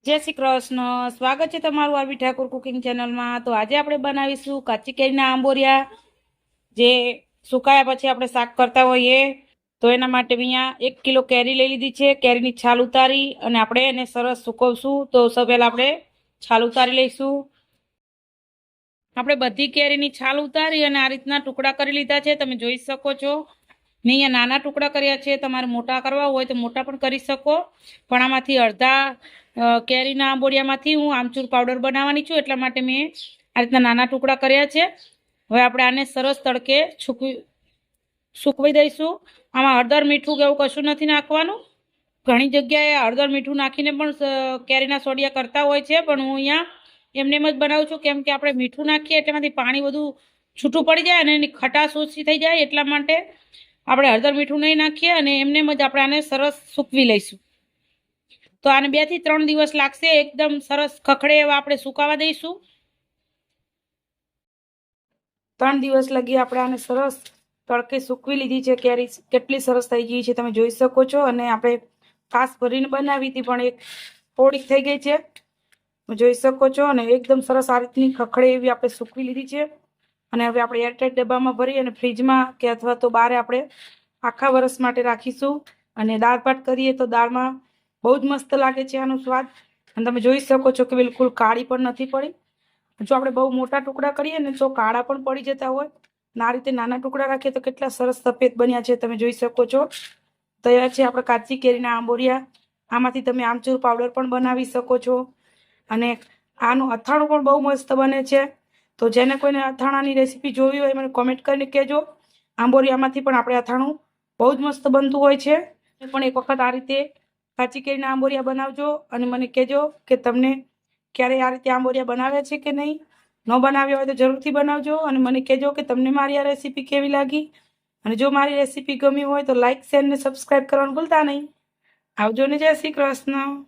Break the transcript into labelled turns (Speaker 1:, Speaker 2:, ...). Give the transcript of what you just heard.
Speaker 1: જય શ્રી કૃષ્ણ। સ્વાગત છે તમારું આરવી ઠાકોર કુકિંગ ચેનલમાં। તો આજે આપણે બનાવીશું કાચી કેરીના આંબોરિયા, જે સુકાયા પછી આપણે શાક કરતા હોઈએ। તો એના માટે અહીંયા 1 કિલો કેરી લઈ લીધી છે। કેરીની છાલ ઉતારી અને આપણે એને સરસ સુકવશું। તો સૌ પહેલાં આપણે છાલ ઉતારી લઈશું। આપણે બધી કેરીની છાલ ઉતારી અને આ રીતના ટુકડા કરી લીધા છે, તમે જોઈ શકો છો। મેં અહીંયા નાના ટુકડા કર્યા છે, તમારે મોટા કરવા હોય તો મોટા પણ કરી શકો। પણ આમાંથી અડધા કેરીના આંબોડિયામાંથી હું આમચૂર પાવડર બનાવવાની છું, એટલા માટે મેં આ રીતના નાના ટુકડા કર્યા છે। હવે આપણે આને સરસ તડકે સૂકવી દઈશું। આમાં હળદર મીઠું કે એવું કશું નથી નાખવાનું। ઘણી જગ્યાએ હળદર મીઠું નાખીને પણ કેરીના સોડિયા કરતા હોય છે, પણ હું અહીંયા એમને એમ જ બનાવું છું, કેમ કે આપણે મીઠું નાખીએ એટલામાંથી પાણી બધું છૂટું પડી જાય અને એની ખટાશ ઓછી થઈ જાય, એટલા માટે આપણે હળદર મીઠું નહીં નાખીએ અને એમને જ આપણે આને સરસ સૂકવી લઈશું। તો આને 2 થી 3 દિવસ લાગશે, એકદમ સરસ ખખડે એવા આપણે સુકાવા દઈશું। 3 દિવસ લગી આપણે આને સરસ તડકે સૂકવી લીધી છે। કેરી કેટલી સરસ થઈ ગઈ છે તમે જોઈ શકો છો। અને આપણે ખાસ ભરીને બનાવી હતી પણ એક થોડીક થઈ ગઈ છે, જોઈ શકો છો। અને એકદમ સરસ આ રીતની ખખડે એવી આપણે સૂકવી લીધી છે। અને હવે આપણે એરટાઈટ ડબ્બામાં ભરી અને ફ્રીજમાં કે અથવા તો બહાર આપણે આખા વર્ષ માટે રાખીશું। અને દાળ ભાત કરીએ તો દાળમાં બહુ જ મસ્ત લાગે છે આનો સ્વાદ। અને તમે જોઈ શકો છો કે બિલકુલ કાળી પણ નથી પડી। જો આપણે બહુ મોટા ટુકડા કરીએ ને તો કાળા પણ પડી જતા હોય, અને આ રીતે નાના ટુકડા રાખીએ તો કેટલા સરસ સફેદ બન્યા છે, તમે જોઈ શકો છો। તૈયાર છે આપણે કાચી કેરીના આંબોરિયા। આમાંથી તમે આમચૂર પાવડર પણ બનાવી શકો છો, અને આનું અથાણું પણ બહુ મસ્ત બને છે। તો જેને કોઈને અથાણાની રેસીપી જોવી હોય મને કોમેન્ટ કરીને કહેજો। આંબોરિયામાંથી પણ આપણે અથાણું બહુ જ મસ્ત બનતું હોય છે। પણ એક વખત આ રીતે કાચી કેરીના આંબોરિયા બનાવજો અને મને કહેજો કે તમને ક્યારે આ રીતે આંબોરિયા બનાવ્યા છે કે નહીં। ન બનાવ્યા હોય તો જરૂરથી બનાવજો અને મને કહેજો કે તમને મારી આ રેસીપી કેવી લાગી। અને જો મારી રેસીપી ગમી હોય તો લાઇક, શેર ને સબસ્ક્રાઈબ કરવાનું ભૂલતા નહીં। આવજો ને, જય શ્રી કૃષ્ણ।